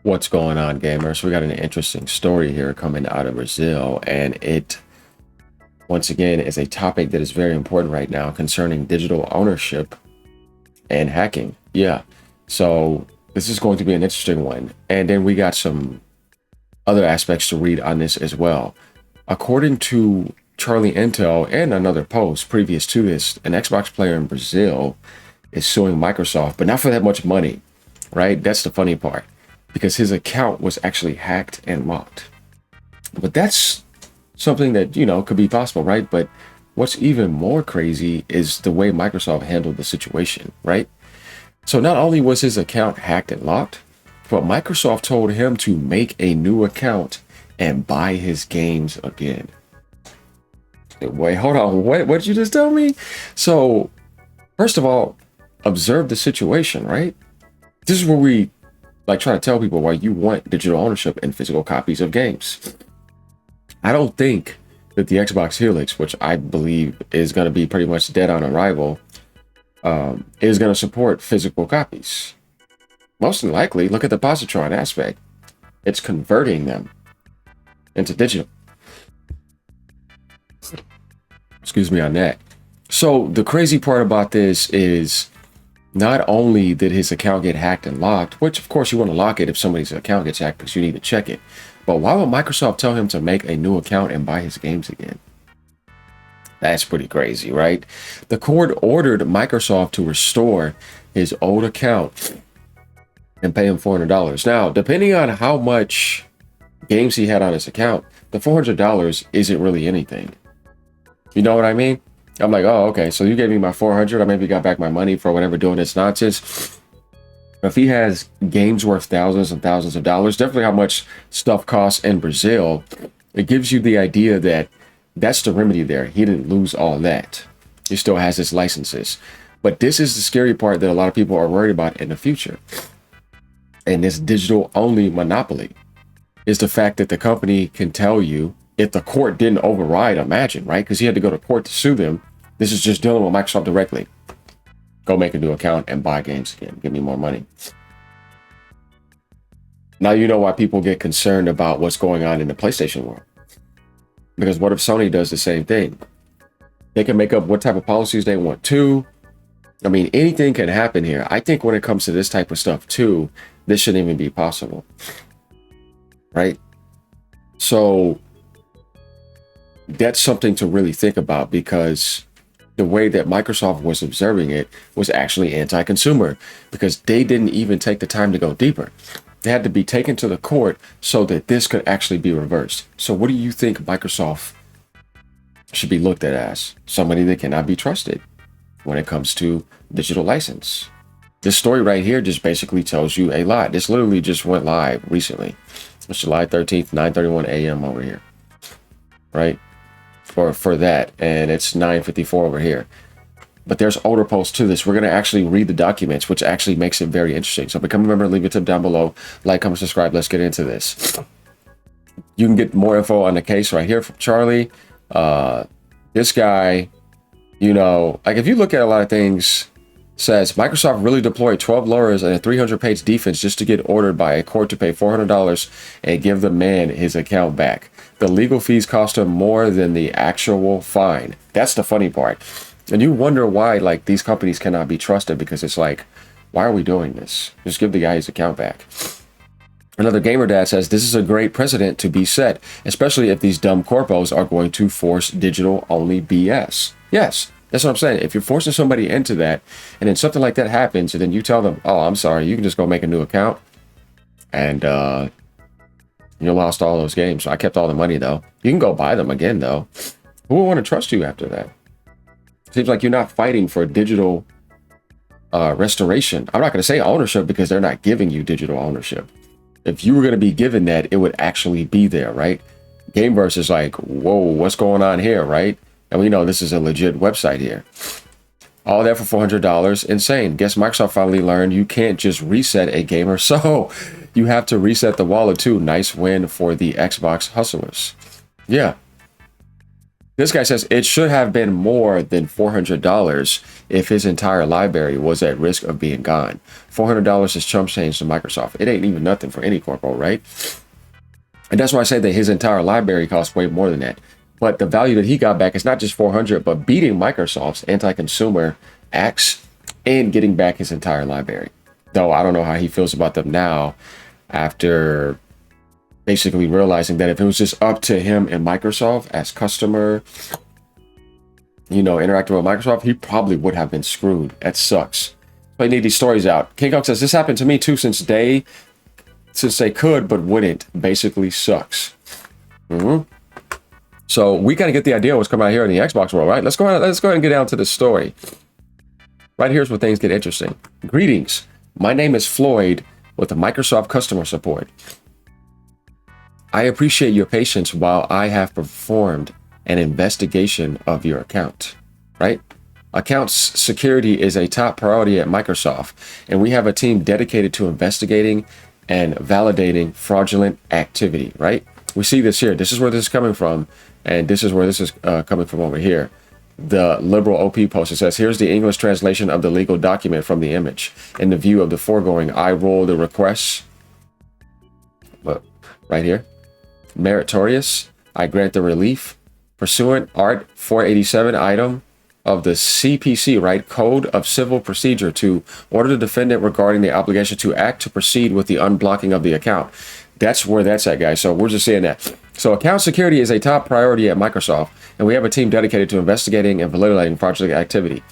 What's going on, gamers? We got an interesting story here coming out of Brazil, and it once again is a topic that is very important right now concerning digital ownership and hacking. Yeah, so this is going to be an interesting one. And then we got some other aspects to read on this as well. According to Charlie Intel and another post previous to this, an Xbox player in Brazil is suing Microsoft, but not for that much money, right? That's the funny part, because his account was actually hacked and locked. But that's something that, could be possible, right? But what's even more crazy is the way Microsoft handled the situation, right? So not only was his account hacked and locked, but Microsoft told him to make a new account and buy his games again. Wait, hold on. What did you just tell me? So, first of all, observe the situation, right? This is where we try to tell people why you want digital ownership and physical copies of games. I don't think that the Xbox Helix, which I believe is going to be pretty much dead on arrival, is going to support physical copies. Most likely, look at the positron aspect. It's converting them into digital. Excuse me on that. So the crazy part about this is not only did his account get hacked and locked, which of course you want to lock it if somebody's account gets hacked because you need to check it, but why would Microsoft tell him to make a new account and buy his games again? That's pretty crazy, right? The court ordered Microsoft to restore his old account and pay him $400. Now, depending on how much games he had on his account, the $400 isn't really anything. You know what I mean? I'm like, oh, okay, so you gave me my 400, I maybe got back my money for whatever doing this nonsense. If he has games worth thousands and thousands of dollars, definitely how much stuff costs in Brazil, it gives you the idea that that's the remedy there. He didn't lose all that. He still has his licenses. But this is the scary part that a lot of people are worried about in the future. And this digital-only monopoly is the fact that the company can tell you, if the court didn't override, imagine, right? Because he had to go to court to sue them. This is just dealing with Microsoft directly. Go make a new account and buy games again. Give me more money. Now you know why people get concerned about what's going on in the PlayStation world. Because what if Sony does the same thing? They can make up what type of policies they want to. I mean, anything can happen here. I think when it comes to this type of stuff too, this shouldn't even be possible. Right? So that's something to really think about, because the way that Microsoft was observing it was actually anti-consumer, because they didn't even take the time to go deeper. They had to be taken to the court so that this could actually be reversed. So what do you think Microsoft should be looked at as? Somebody that cannot be trusted when it comes to digital license. This story right here just basically tells you a lot. This literally just went live recently. It's July 13th, 9:31 a.m. over here. Right? For that, and it's 9:54 over here. But there's older posts to this. We're going to actually read the documents, which actually makes it very interesting. So become a member, leave a tip down below, like, comment, subscribe. Let's get into this. You can get more info on the case right here from Charlie. This guy, if you look at a lot of things, says Microsoft really deployed 12 lawyers and a 300-page defense just to get ordered by a court to pay $400 and give the man his account back. The legal fees cost him more than the actual fine. That's the funny part. And you wonder why, these companies cannot be trusted, because it's like, why are we doing this? Just give the guy his account back. Another gamer dad says, this is a great precedent to be set, especially if these dumb corpos are going to force digital-only BS. Yes, that's what I'm saying. If you're forcing somebody into that, and then something like that happens, and then you tell them, oh, I'm sorry, you can just go make a new account, and you lost all those games. So I kept all the money, though. You can go buy them again, though. Who would want to trust you after that? Seems like you're not fighting for digital restoration. I'm not going to say ownership, because they're not giving you digital ownership. If you were going to be given that, it would actually be there, right? Gameverse is like, whoa, what's going on here, right? And we know this is a legit website here. All that for $400. Insane. Guess Microsoft finally learned you can't just reset a gamer. So you have to reset the wallet too. Nice win for the Xbox hustlers. Yeah. This guy says it should have been more than $400 if his entire library was at risk of being gone. $400 is chump change to Microsoft. It ain't even nothing for any corpo, right? And that's why I say that his entire library costs way more than that. But the value that he got back is not just 400, but beating Microsoft's anti-consumer acts and getting back his entire library. Though I don't know how he feels about them now after basically realizing that if it was just up to him and Microsoft as customer, interacting with Microsoft, he probably would have been screwed. That sucks. So I need these stories out. King Kong says, this happened to me too since they could but wouldn't. Basically sucks. So we kind of get the idea of what's coming out here in the Xbox world, right? Let's go ahead and get down to the story. Right here's where things get interesting. Greetings. My name is Floyd with the Microsoft customer support. I appreciate your patience while I have performed an investigation of your account, right? Accounts security is a top priority at Microsoft, and we have a team dedicated to investigating and validating fraudulent activity, right? We see this here. This is where this is coming from, and this is where this is coming from over here. The liberal OP poster says, here's the English translation of the legal document from the image. In the view of the foregoing, I roll the request. Look, right here. Meritorious, I grant the relief. Pursuant Art 487 item of the CPC, right? Code of Civil Procedure to order the defendant regarding the obligation to act to proceed with the unblocking of the account. That's where that's at, guys. So we're just saying that. So account security is a top priority at Microsoft, and we have a team dedicated to investigating and validating fraudulent activity.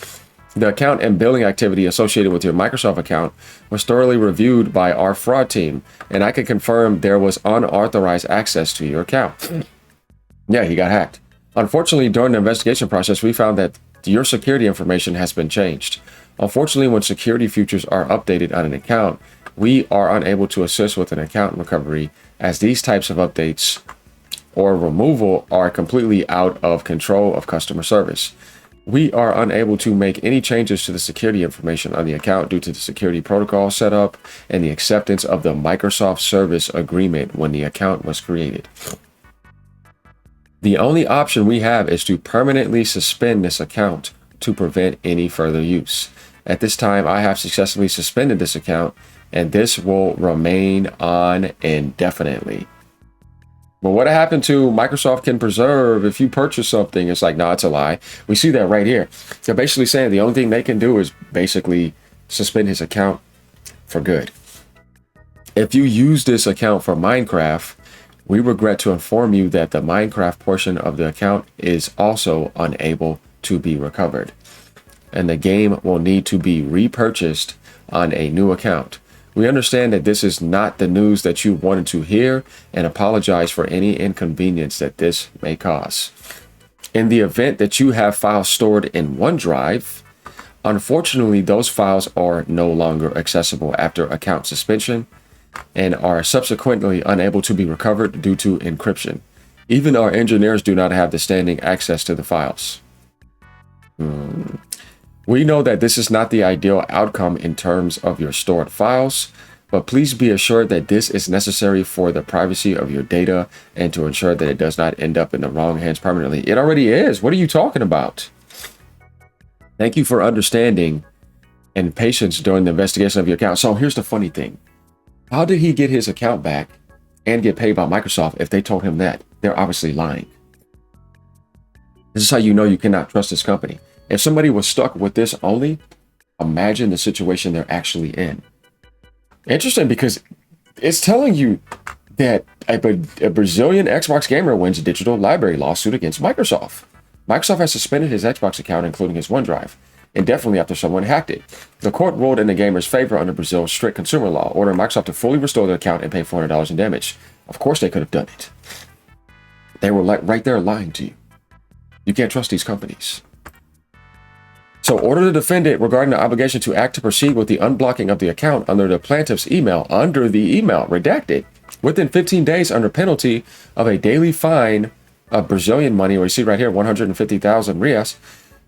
The account and billing activity associated with your Microsoft account was thoroughly reviewed by our fraud team, and I can confirm there was unauthorized access to your account. Yeah, he got hacked. Unfortunately, during the investigation process, we found that your security information has been changed. Unfortunately, when security features are updated on an account, we are unable to assist with an account recovery, as these types of updates or removal are completely out of control of customer service. We are unable to make any changes to the security information on the account due to the security protocol setup and the acceptance of the Microsoft Service Agreement when the account was created. The only option we have is to permanently suspend this account to prevent any further use. At this time, I have successfully suspended this account, and this will remain on indefinitely. But what happened to Microsoft can preserve if you purchase something? It's like, nah, it's a lie. We see that right here. They're basically saying the only thing they can do is basically suspend his account for good. If you use this account for Minecraft, we regret to inform you that the Minecraft portion of the account is also unable to be recovered, and the game will need to be repurchased on a new account. We understand that this is not the news that you wanted to hear and apologize for any inconvenience that this may cause. In the event that you have files stored in OneDrive, unfortunately, those files are no longer accessible after account suspension and are subsequently unable to be recovered due to encryption. Even our engineers do not have the standing access to the files. We know that this is not the ideal outcome in terms of your stored files, but please be assured that this is necessary for the privacy of your data and to ensure that it does not end up in the wrong hands permanently. It already is. What are you talking about? Thank you for understanding and patience during the investigation of your account. So here's the funny thing. How did he get his account back and get paid by Microsoft if they told him that? They're obviously lying. This is how you know you cannot trust this company. If somebody was stuck with this only, imagine the situation they're actually in. Interesting, because it's telling you that a Brazilian Xbox gamer wins a digital library lawsuit against Microsoft. Microsoft has suspended his Xbox account, including his OneDrive, indefinitely after someone hacked it. The court ruled in the gamer's favor under Brazil's strict consumer law, ordering Microsoft to fully restore their account and pay $400 in damage. Of course they could have done it. They were right there lying to you. You can't trust these companies. So order the defendant regarding the obligation to act to proceed with the unblocking of the account under the plaintiff's email, redacted, within 15 days under penalty of a daily fine of Brazilian money, or you see right here, 150,000 reais,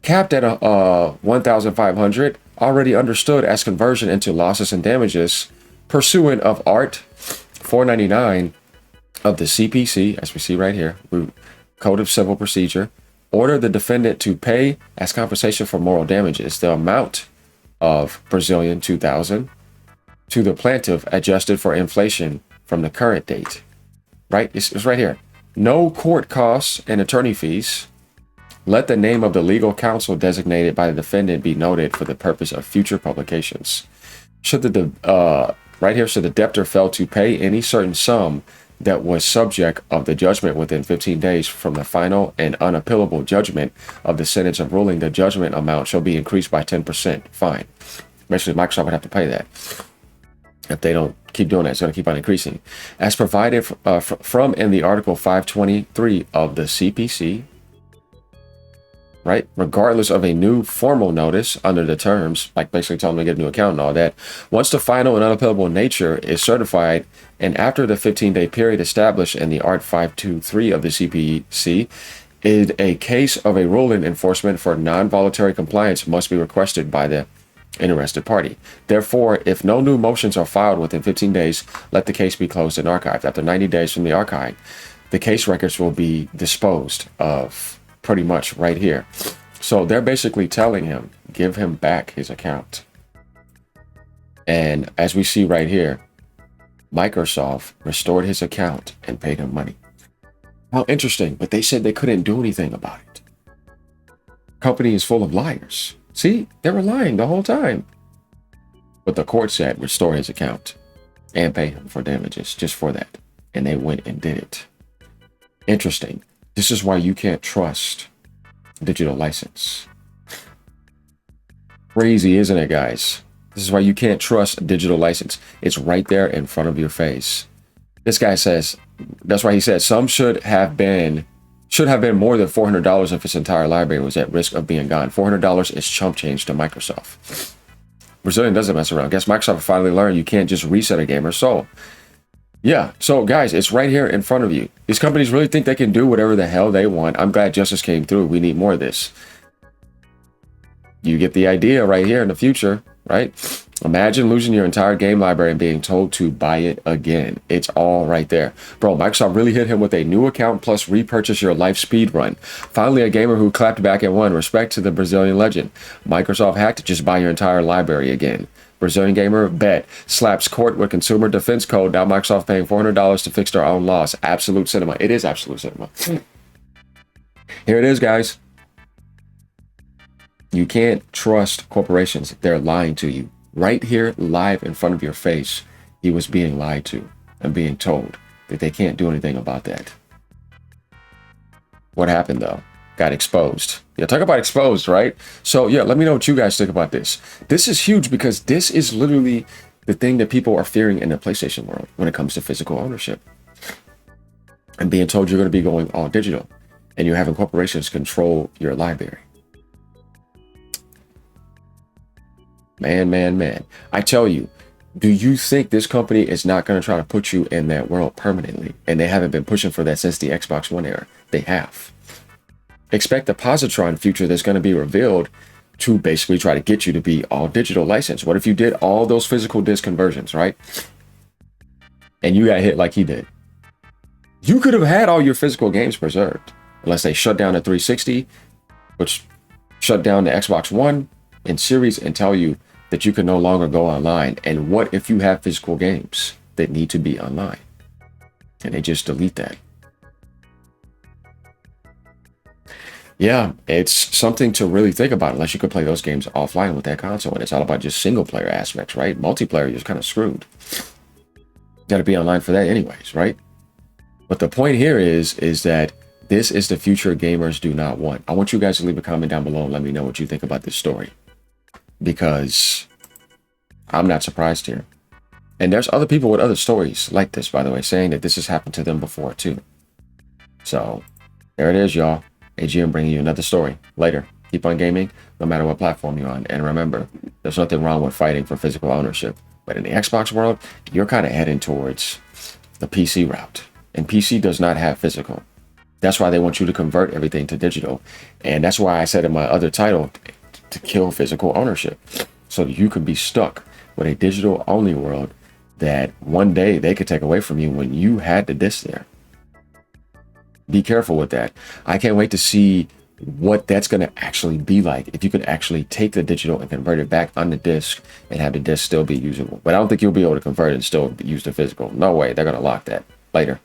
capped at 1,500, already understood as conversion into losses and damages, pursuant of Art 499 of the CPC, as we see right here, Code of Civil Procedure, order the defendant to pay as compensation for moral damages the amount of Brazilian 2,000 to the plaintiff adjusted for inflation from the current date. Right? It's right here. No court costs and attorney fees. Let the name of the legal counsel designated by the defendant be noted for the purpose of future publications. Should right here, should the debtor fail to pay any certain sum that was subject of the judgment within 15 days from the final and unappealable judgment of the sentence of ruling, the judgment amount shall be increased by 10%. Fine. Basically, Microsoft would have to pay that. If they don't keep doing that, it's going to keep on increasing. As provided from in the Article 523 of the CPC, right? Regardless of a new formal notice under the terms, like basically telling them to get a new account and all that, once the final and unappealable nature is certified, and after the 15-day period established in the Art 523 of the CPC, a case of a ruling enforcement for non-voluntary compliance must be requested by the interested party. Therefore, if no new motions are filed within 15 days, let the case be closed and archived. After 90 days from the archive, the case records will be disposed of, pretty much right here. So they're basically telling him, give him back his account. And as we see right here, Microsoft restored his account and paid him money. How interesting, but they said they couldn't do anything about it. Company is full of liars. See, they were lying the whole time. But the court said restore his account and pay him for damages just for that. And they went and did it. Interesting. This is why you can't trust digital license. Crazy, isn't it, guys? This is why you can't trust a digital license. It's right there in front of your face. This guy says, that's why he said some should have been more than $400 if its entire library was at risk of being gone. $400 is chump change to Microsoft. Brazilian doesn't mess around. Guess Microsoft finally learned you can't just reset a gamer's soul. Yeah, so guys, it's right here in front of you. These companies really think they can do whatever the hell they want. I'm glad justice came through. We need more of this. You get the idea right here in the future, right? Imagine losing your entire game library and being told to buy it again. It's all right there. Bro, Microsoft really hit him with a new account plus repurchase your life speed run. Finally, a gamer who clapped back and won. Respect to the Brazilian legend. Microsoft hacked, just buy your entire library again. Brazilian gamer bet slaps court with consumer defense code. Now Microsoft paying $400 to fix their own loss. Absolute cinema. It is absolute cinema. Here it is, guys. You can't trust corporations. They're lying to you. Right here, live in front of your face, he was being lied to and being told that they can't do anything about that. What happened, though? Got exposed. Yeah, talk about exposed, right? So, yeah, let me know what you guys think about this. This is huge because this is literally the thing that people are fearing in the PlayStation world when it comes to physical ownership. And being told you're going to be going all digital and you're having corporations control your library. Man. I tell you, do you think this company is not going to try to put you in that world permanently? And they haven't been pushing for that since the Xbox One era. They have. Expect a positron future that's going to be revealed to basically try to get you to be all digital license. What if you did all those physical disc conversions, right? And you got hit like he did. You could have had all your physical games preserved unless they shut down the 360, which shut down the Xbox One and Series and tell you that you can no longer go online. And what if you have physical games that need to be online? And they just delete that. Yeah, it's something to really think about unless you could play those games offline with that console. And it's all about just single player aspects, right? Multiplayer, you're just kind of screwed. Got to be online for that anyways, right? But the point here is that this is the future gamers do not want. I want you guys to leave a comment down below and let me know what you think about this story. Because I'm not surprised here. And there's other people with other stories like this, by the way, saying that this has happened to them before too. So there it is, y'all. AGM bringing you another story later. Keep on gaming, no matter what platform you're on. And remember, there's nothing wrong with fighting for physical ownership. But in the Xbox world, you're kind of heading towards the PC route. And PC does not have physical. That's why they want you to convert everything to digital. And that's why I said in my other title, to kill physical ownership. So you could be stuck with a digital only world that one day they could take away from you when you had the disc there. Be careful with that. I can't wait to see what that's going to actually be like if you could actually take the digital and convert it back on the disc and have the disc still be usable. But I don't think you'll be able to convert it and still use the physical. No way. They're going to lock that later.